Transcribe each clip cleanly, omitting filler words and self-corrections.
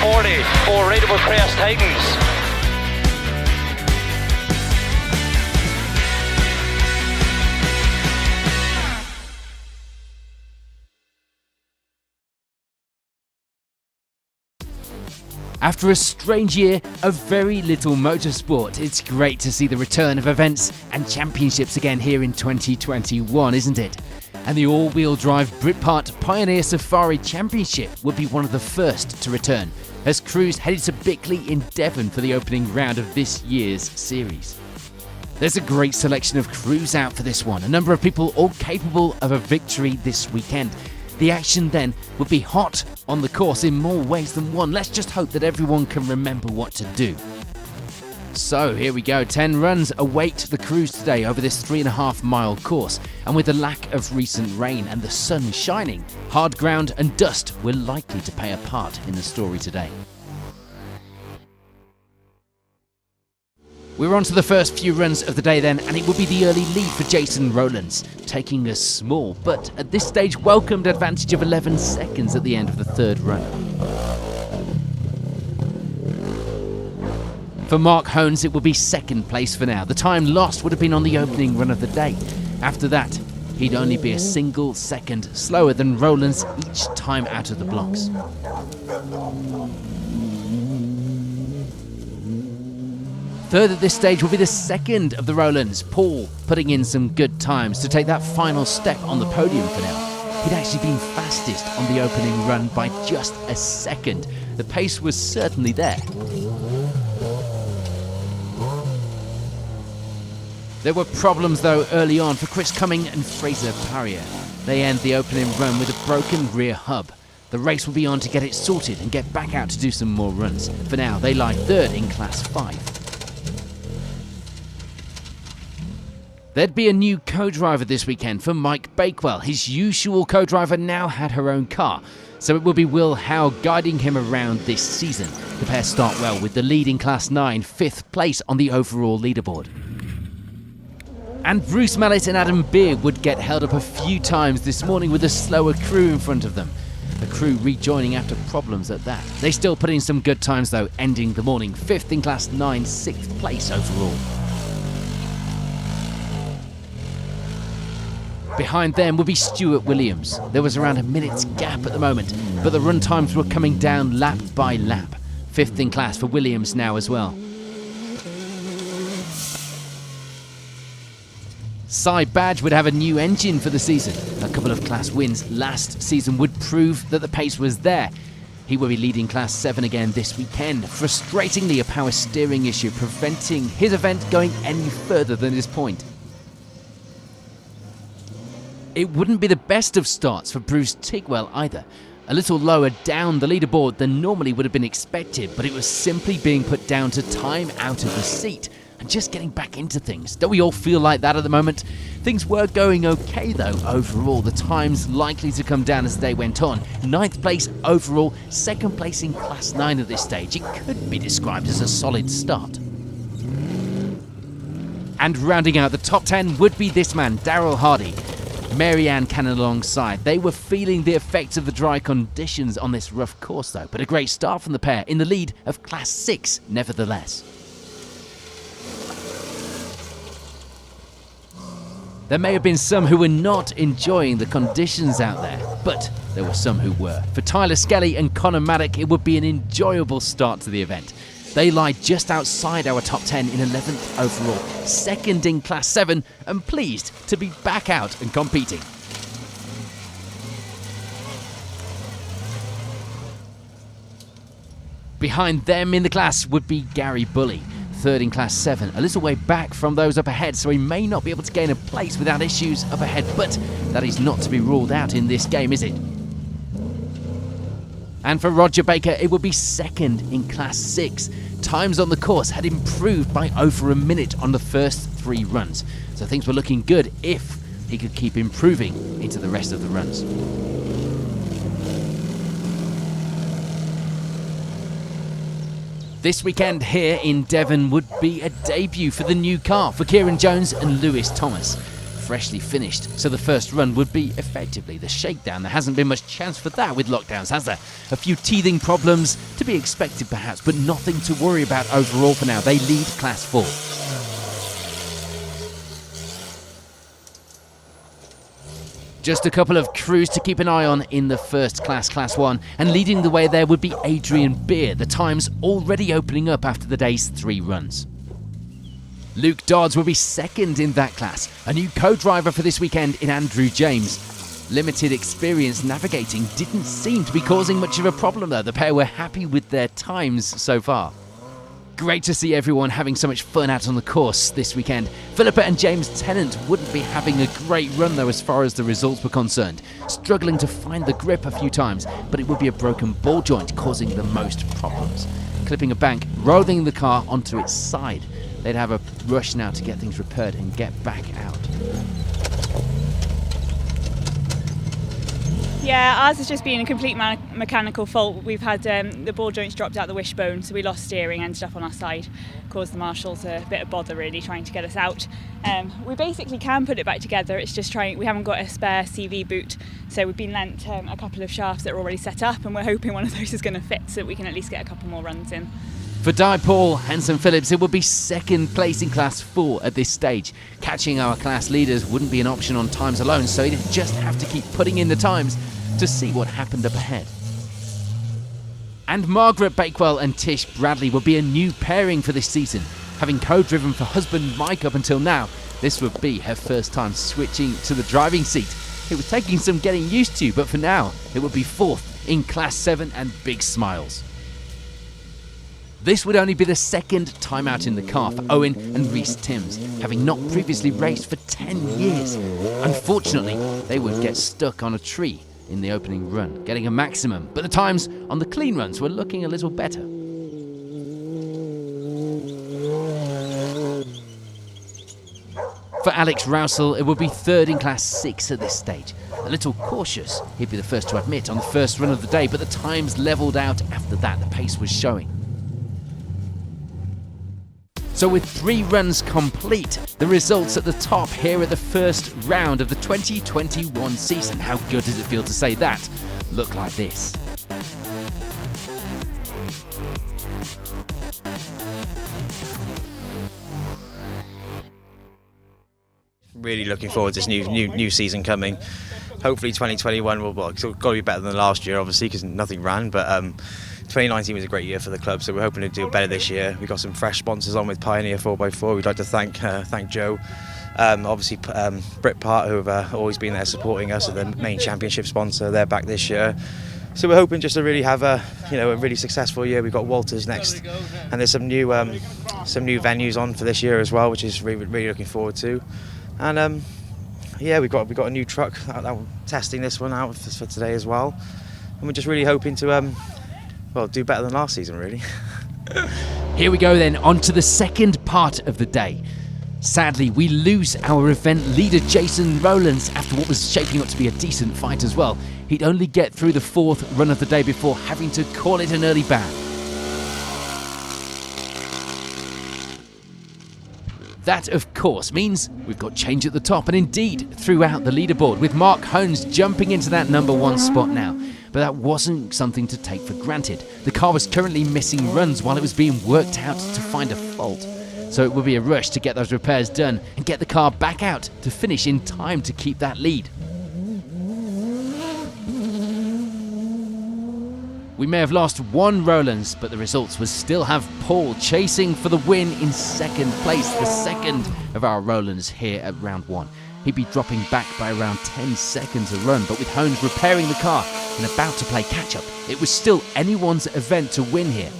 40 for Rateable Crest Titans. After a strange year of very little motorsport, it's great to see the return of events and championships again here in 2021, isn't it? And the all-wheel drive Britpart Pioneer Safari Championship would be one of the first to return, as crews headed to Bickley in Devon for the opening round of this year's series. There's a great selection of crews out for this one, a number of people all capable of a victory this weekend. The action then would be hot on the course in more ways than one. Let's just hope that everyone can remember what to do. So here we go, 10 runs await the crews today over this 3.5 mile course, and with the lack of recent rain and the sun shining, hard ground and dust were likely to play a part in the story today. We're on to the first few runs of the day then, and it will be the early lead for Jason Rowlands, taking a small, but at this stage welcomed advantage of 11 seconds at the end of the third run. For Mark Hones, it will be second place for now. The time lost would have been on the opening run of the day. After that, he'd only be a single second slower than Rowlands each time out of the blocks. Third at this stage will be the second of the Rowlands, Paul, putting in some good times to take that final step on the podium for now. He'd actually been fastest on the opening run by just a second. The pace was certainly there. There were problems though early on for Chris Cumming and Fraser Parrier. They end the opening run with a broken rear hub. The race will be on to get it sorted and get back out to do some more runs. For now, they lie third in Class 5. There'd be a new co-driver this weekend for Mike Bakewell. His usual co-driver now had her own car, so it will be Will Howe guiding him around this season. The pair start well with the lead in Class 9, 5th place on the overall leaderboard. And Bruce Mallet and Adam Beer would get held up a few times this morning with a slower crew in front of them. The crew rejoining after problems at that. They still put in some good times though, ending the morning 5th in Class 9, 6th place overall. Behind them would be Stuart Williams. There was around a minute's gap at the moment, but the run times were coming down lap by lap. 5th in class for Williams now as well. Cy Badge would have a new engine for the season. A couple of class wins last season would prove that the pace was there. He will be leading Class 7 again this weekend. Frustratingly, a power steering issue preventing his event going any further than his point. It wouldn't be the best of starts for Bruce Tigwell either. A little lower down the leaderboard than normally would have been expected, but it was simply being put down to time out of the seat and just getting back into things. Don't we all feel like that at the moment? Things were going okay though overall. The times likely to come down as the day went on. 9th place overall, 2nd place in Class 9 at this stage. It could be described as a solid start. And rounding out the top 10 would be this man, Darrell Hardy. Mary-Ann Cannon alongside. They were feeling the effects of the dry conditions on this rough course though, but a great start from the pair in the lead of Class 6 nevertheless. There may have been some who were not enjoying the conditions out there, but there were some who were. For Tyler Skelly and Connor Maddock, it would be an enjoyable start to the event. They lie just outside our top 10 in 11th overall, 2nd in Class 7, and pleased to be back out and competing. Behind them in the class would be Gary Bully, 3rd in Class 7, a little way back from those up ahead, so he may not be able to gain a place without issues up ahead, but that is not to be ruled out in this game, is it? And for Roger Baker, it would be 2nd in Class 6. Times on the course had improved by over a minute on the first 3 runs, so things were looking good if he could keep improving into the rest of the runs. This weekend here in Devon would be a debut for the new car for Kieran Jones and Lewis Thomas. freshly finished, so the first run would be effectively the shakedown. There hasn't been much chance for that with lockdowns, has there? A few teething problems to be expected perhaps, but nothing to worry about overall for now. They lead Class 4. Just a couple of crews to keep an eye on in the first class, Class 1, and leading the way there would be Adrian Beer, the times already opening up after the day's 3 runs. Luke Dodds will be second in that class, a new co-driver for this weekend in Andrew James. Limited experience navigating didn't seem to be causing much of a problem though. The pair were happy with their times so far. Great to see everyone having so much fun out on the course this weekend. Philippa and James Tennant wouldn't be having a great run though as far as the results were concerned. Struggling to find the grip a few times, but it would be a broken ball joint causing the most problems. Clipping a bank, rolling the car onto its side. They'd have a rush now to get things repaired and get back out. Yeah, ours has just been a complete mechanical fault. We've had the ball joints dropped out the wishbone, so we lost steering, ended up on our side. Caused the marshals a bit of bother really trying to get us out. We basically can put it back together, it's just we haven't got a spare CV boot, so we've been lent a couple of shafts that are already set up, and we're hoping one of those is going to fit so that we can at least get a couple more runs in. For Di Paul, Hanson Phillips, it would be second place in Class 4 at this stage. Catching our class leaders wouldn't be an option on times alone, so he'd just have to keep putting in the times to see what happened up ahead. And Margaret Bakewell and Tish Bradley will be a new pairing for this season. Having co-driven for husband Mike up until now, this would be her first time switching to the driving seat. It was taking some getting used to, but for now, it would be 4th in Class 7 and big smiles. This would only be the second time out in the car for Owen and Rhys Timms, having not previously raced for 10 years. Unfortunately, they would get stuck on a tree in the opening run, getting a maximum, but the times on the clean runs were looking a little better. For Alex Rousel, it would be 3rd in Class 6 at this stage. A little cautious, he'd be the first to admit, on the first run of the day, but the times levelled out after that. The pace was showing. So with 3 runs complete, the results at the top here at the first round of the 2021 season. How good does it feel to say that? Look like this. Really looking forward to this new season coming. Hopefully 2021 will it's got to be better than last year, obviously, because nothing ran, but 2019 was a great year for the club, so we're hoping to do better this year. We've got some fresh sponsors on with Pioneer 4x4. We'd like to thank Joe, obviously Britpart, who have always been there supporting us, as the main championship sponsor. They're back this year, so we're hoping just to really have a really successful year. We've got Walters next, and there's some new venues on for this year as well, which is really looking forward to. And we've got a new truck that we're testing this one out for today as well, and we're just really hoping to do better than last season, really. Here we go then, on to the second part of the day. Sadly, we lose our event leader Jason Rowlands after what was shaping up to be a decent fight as well. He'd only get through the 4th run of the day before having to call it an early ban. That, of course, means we've got change at the top and indeed throughout the leaderboard, with Mark Hones jumping into that number 1 spot now. But that wasn't something to take for granted. The car was currently missing runs while it was being worked out to find a fault. So it will be a rush to get those repairs done and get the car back out to finish in time to keep that lead. We may have lost 1 Rowlands, but the results would still have Paul chasing for the win in 2nd place, the second of our Rowlands here at round 1. He'd be dropping back by around 10 seconds a run, but with Hones repairing the car and about to play catch-up, it was still anyone's event to win here.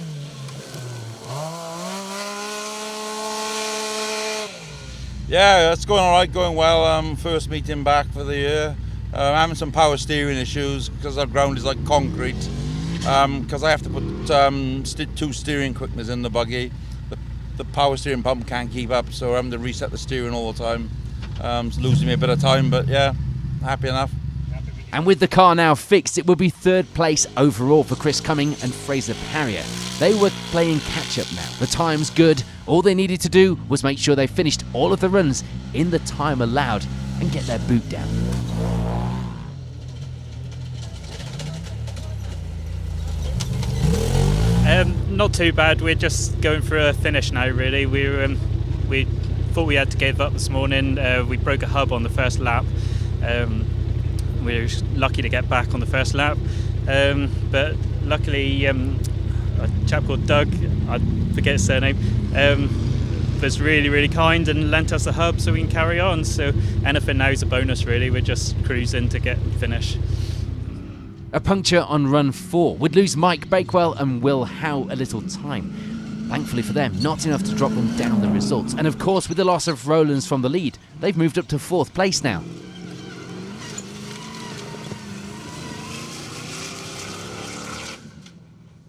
Yeah, it's going all right, going well. First meeting back for the year. Having some power steering issues because our ground is like concrete. Because I have to put 2 steering quickeners in the buggy. The power steering pump can't keep up, so I'm having to reset the steering all the time. It's losing me a bit of time, but yeah, happy enough. And with the car now fixed, it will be 3rd place overall for Chris Cumming and Fraser Parrier. They were playing catch-up now. The time's good. All they needed to do was make sure they finished all of the runs in the time allowed, and get their boot down. Not too bad. We're just going for a finish now, really. We thought we had to give up this morning. We broke a hub on the first lap. We were lucky to get back on the first lap, but luckily a chap called Doug, I forget his surname, was really kind and lent us a hub so we can carry on. So anything now is a bonus, really. We're just cruising to get finish. A puncture on run 4 would lose Mike Bakewell and Will Howe a little time. Thankfully for them, not enough to drop them down the results. And of course, with the loss of Rowlands from the lead, they've moved up to 4th place now.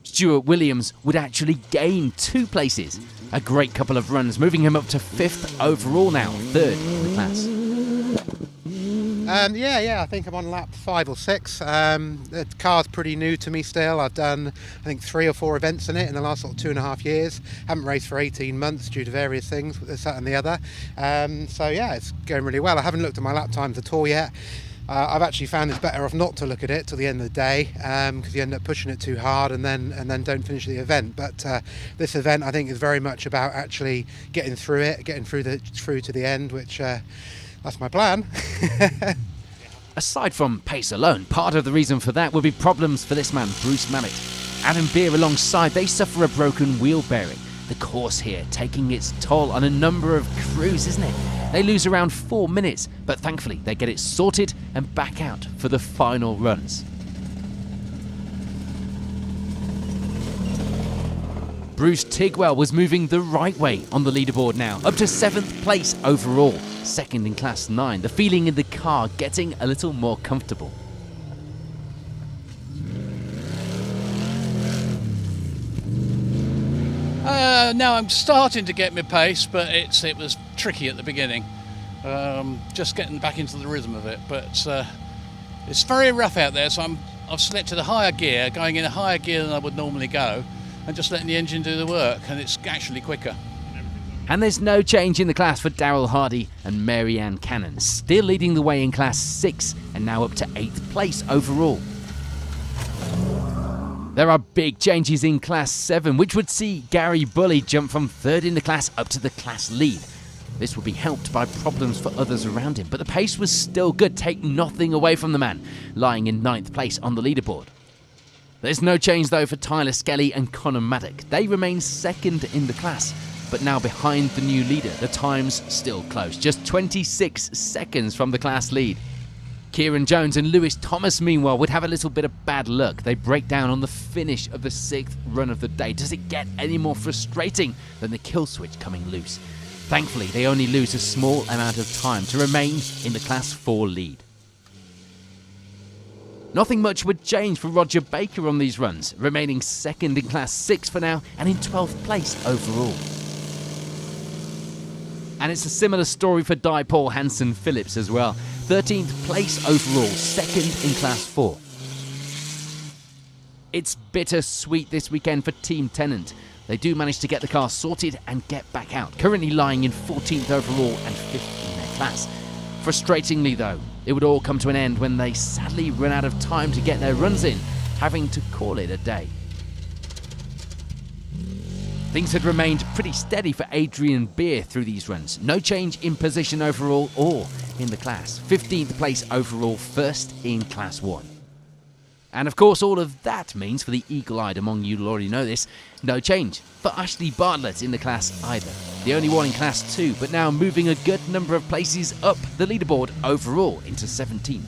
Stuart Williams would actually gain 2 places. A great couple of runs, moving him up to 5th overall now, 3rd in the class. I think I'm on lap 5 or 6. The car's pretty new to me still. I've done, I think, 3 or 4 events in it in the last sort of 2.5 years. Haven't raced for 18 months due to various things, this, that and the other. It's going really well. I haven't looked at my lap times at all yet. I've actually found it's better off not to look at it till the end of the day, because you end up pushing it too hard and then don't finish the event. But this event, I think, is very much about actually getting through it, getting through to the end, which that's my plan. Aside from pace alone, part of the reason for that will be problems for this man, Bruce Mallet. Adam Beer alongside, they suffer a broken wheel bearing. The course here taking its toll on a number of crews, isn't it? They lose around 4 minutes, but thankfully they get it sorted and back out for the final runs. Bruce Tigwell was moving the right way on the leaderboard now, up to 7th place overall, 2nd in Class 9. The feeling in the car getting a little more comfortable. Now I'm starting to get my pace, but it was tricky at the beginning. Just getting back into the rhythm of it, but it's very rough out there, so I've selected a higher gear, going in a higher gear than I would normally go, and just letting the engine do the work, and it's actually quicker. And there's no change in the class for Darryl Hardy and Mary Ann Cannon, still leading the way in Class 6 and now up to 8th place overall. There are big changes in Class 7, which would see Gary Bully jump from 3rd in the class up to the class lead. This would be helped by problems for others around him, but the pace was still good, take nothing away from the man, lying in 9th place on the leaderboard. There's no change though for Tyler Skelly and Connor Maddock. They remain 2nd in the class, but now behind the new leader. The time's still close, just 26 seconds from the class lead. Kieran Jones and Lewis Thomas, meanwhile, would have a little bit of bad luck. They break down on the finish of the 6th run of the day. Does it get any more frustrating than the kill switch coming loose? Thankfully, they only lose a small amount of time to remain in the Class 4 lead. Nothing much would change for Roger Baker on these runs, remaining 2nd in Class 6 for now and in 12th place overall. And it's a similar story for Di Paul Hansen Phillips as well. 13th place overall, 2nd in Class 4. It's bittersweet this weekend for Team Tennant. They do manage to get the car sorted and get back out, currently lying in 14th overall and 5th in their class. Frustratingly though, it would all come to an end when they sadly run out of time to get their runs in, having to call it a day. Things had remained pretty steady for Adrian Beer through these runs. No change in position overall or in the class. 15th place overall, 1st in Class 1. And of course, all of that means, for the eagle-eyed among you will already know this, no change for Ashley Bartlett in the class either. The only one in Class 2, but now moving a good number of places up the leaderboard overall into 17th.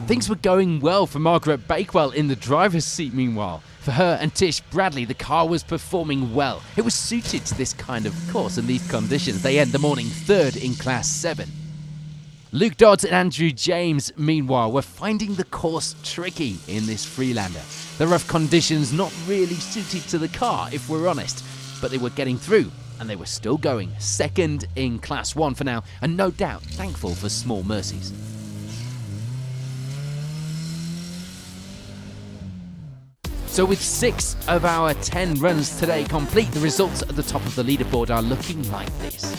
Things were going well for Margaret Bakewell in the driver's seat meanwhile. For her and Tish Bradley, the car was performing well. It was suited to this kind of course and these conditions. They end the morning 3rd in Class 7. Luke Dodds and Andrew James, meanwhile, were finding the course tricky in this Freelander. The rough conditions not really suited to the car, if we're honest, but they were getting through and they were still going. 2nd in Class 1 for now, and no doubt thankful for small mercies. So with 6 of our 10 runs today complete, the results at the top of the leaderboard are looking like this.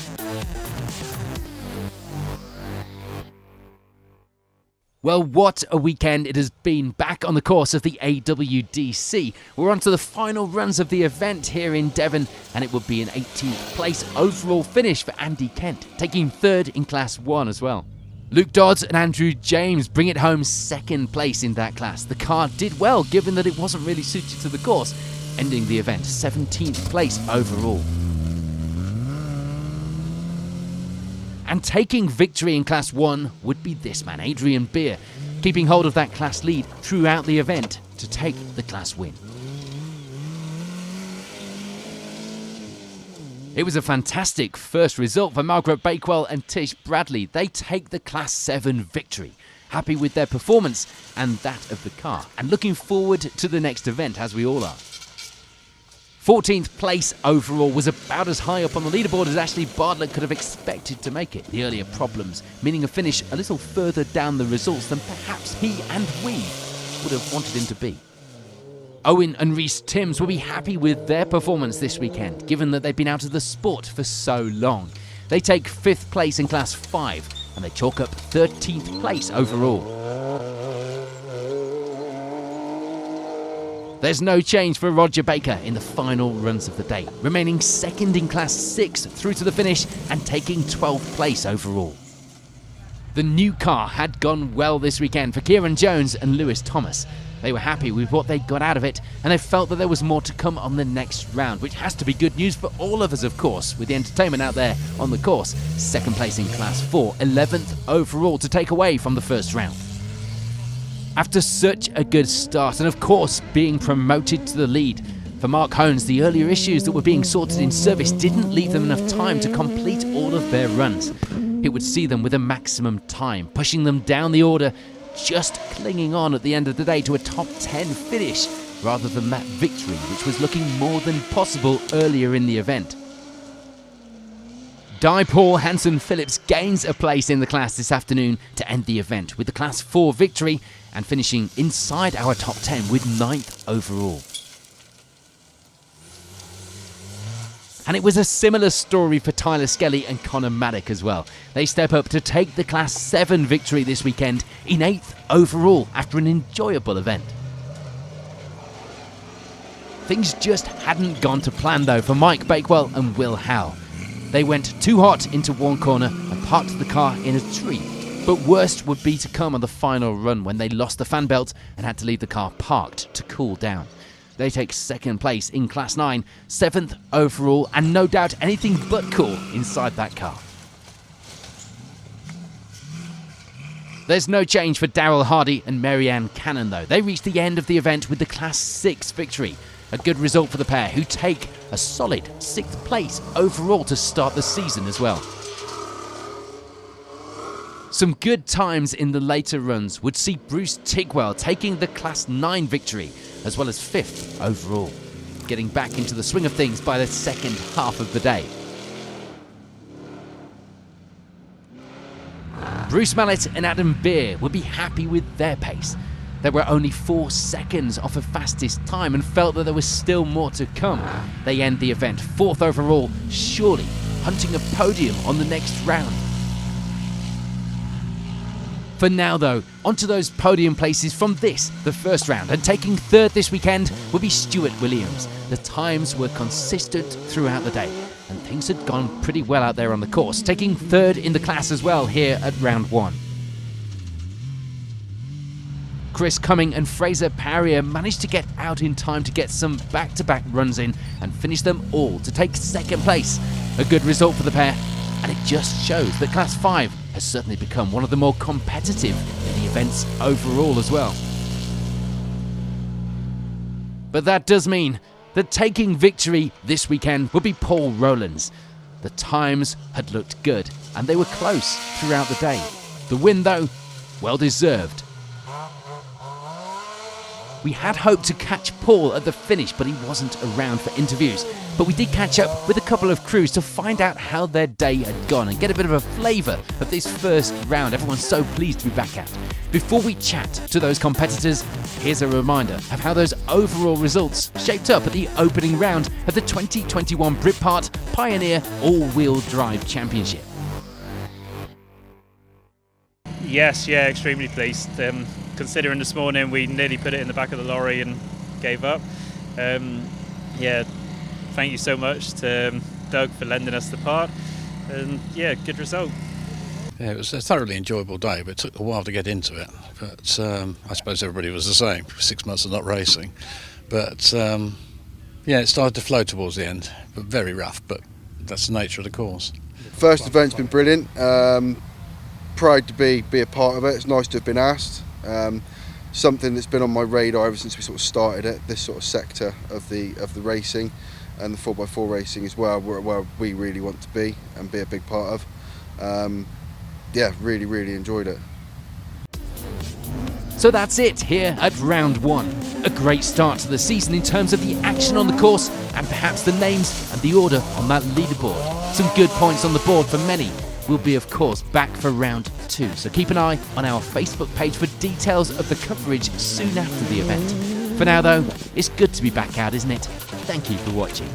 Well, what a weekend it has been back on the course of the AWDC. We're on to the final runs of the event here in Devon, and it would be an 18th place overall finish for Andy Kent, taking 3rd in Class 1 as well. Luke Dodds and Andrew James bring it home 2nd place in that class. The car did well, given that it wasn't really suited to the course, ending the event 17th place overall. And taking victory in Class 1 would be this man, Adrian Beer, keeping hold of that class lead throughout the event to take the class win. It was a fantastic first result for Margaret Bakewell and Tish Bradley. They take the Class 7 victory, happy with their performance and that of the car, and looking forward to the next event, as we all are. 14th place overall was about as high up on the leaderboard as Ashley Bartlett could have expected to make it. The earlier problems meaning a finish a little further down the results than perhaps he and we would have wanted him to be. Owen and Reece Timms will be happy with their performance this weekend, given that they've been out of the sport for so long. They take 5th place in Class 5 and they chalk up 13th place overall. There's no change for Roger Baker in the final runs of the day, remaining 2nd in Class 6 through to the finish and taking 12th place overall. The new car had gone well this weekend for Kieran Jones and Lewis Thomas. They were happy with what they got out of it, and they felt that there was more to come on the next round, which has to be good news for all of us, of course, with the entertainment out there on the course. 2nd place in Class 4, 11th overall to take away from the first round. After such a good start, and of course being promoted to the lead, for Mark Hones, the earlier issues that were being sorted in service didn't leave them enough time to complete all of their runs. It would see them with a maximum time, pushing them down the order, just clinging on at the end of the day to a top 10 finish, rather than that victory which was looking more than possible earlier in the event. Di Paul Hanson Phillips gains a place in the class this afternoon to end the event with the Class 4 victory and finishing inside our top 10 with 9th overall. And it was a similar story for Tyler Skelly and Connor Maddock as well. They step up to take the Class 7 victory this weekend in 8th overall after an enjoyable event. Things just hadn't gone to plan though for Mike Bakewell and Will Howe. They went too hot into one corner and parked the car in a tree. But worst would be to come on the final run when they lost the fan belt and had to leave the car parked to cool down. They take 2nd place in Class 9, 7th overall, and no doubt anything but cool inside that car. There's no change for Daryl Hardy and Marianne Cannon though. They reach the end of the event with the Class 6 victory. A good result for the pair, who take a solid 6th place overall to start the season as well. Some good times in the later runs would see Bruce Tigwell taking the Class 9 victory, as well as 5th overall, getting back into the swing of things by the second half of the day. Bruce Mallet and Adam Beer would be happy with their pace. They were only 4 seconds off of fastest time and felt that there was still more to come. They end the event 4th overall, surely hunting a podium on the next round. For now though, onto those podium places from this, the first round, and taking 3rd this weekend will be Stuart Williams. The times were consistent throughout the day, and things had gone pretty well out there on the course, taking 3rd in the class as well here at round 1. Chris Cumming and Fraser Parrier managed to get out in time to get some back-to-back runs in and finish them all to take 2nd place. A good result for the pair, and it just shows that Class 5 has certainly become one of the more competitive in the events overall as well. But that does mean that taking victory this weekend will be Paul Rowlands. The times had looked good and they were close throughout the day. The win though, well deserved. We had hoped to catch Paul at the finish, but he wasn't around for interviews. But we did catch up with a couple of crews to find out how their day had gone and get a bit of a flavour of this first round everyone's so pleased to be back at. Before we chat to those competitors, here's a reminder of how those overall results shaped up at the opening round of the 2021 Britpart Pioneer All-Wheel Drive Championship. Yes, yeah, extremely pleased. Considering this morning we nearly put it in the back of the lorry and gave up. Yeah, thank you so much to Doug for lending us the part. And yeah, good result. Yeah, it was a thoroughly enjoyable day, but it took a while to get into it. But I suppose everybody was the same. 6 months of not racing. But yeah, it started to flow towards the end. But very rough, but that's the nature of the course. First event's been brilliant. Proud to be a part of it. It's nice to have been asked. Something that's been on my radar ever since we sort of started it, this sort of sector of the racing and the 4x4 racing as well, where we really want to be and be a big part of. Yeah, really enjoyed it. So that's it here at round one. A great start to the season in terms of the action on the course and perhaps the names and the order on that leaderboard. Some good points on the board for many. We'll be, of course, back for round two, so keep an eye on our Facebook page for details of the coverage soon after the event. For now, though, it's good to be back out, isn't it? Thank you for watching.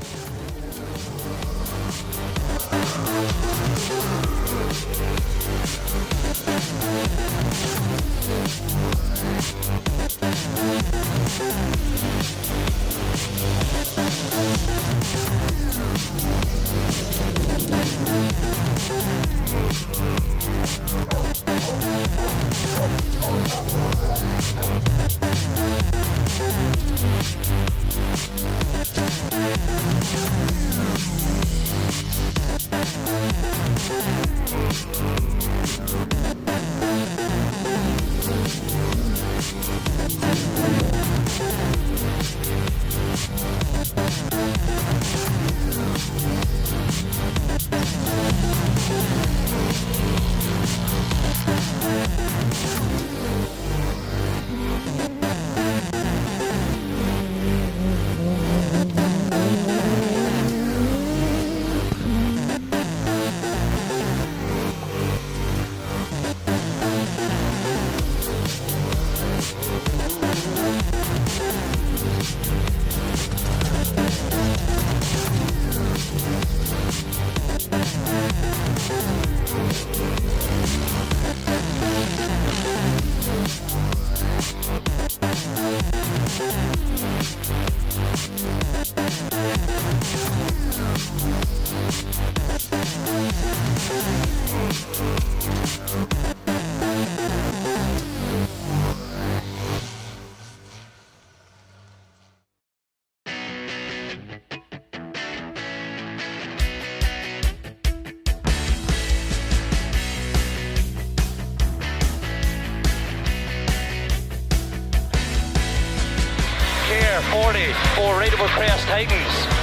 Care 40 for Rateable Crest Titans.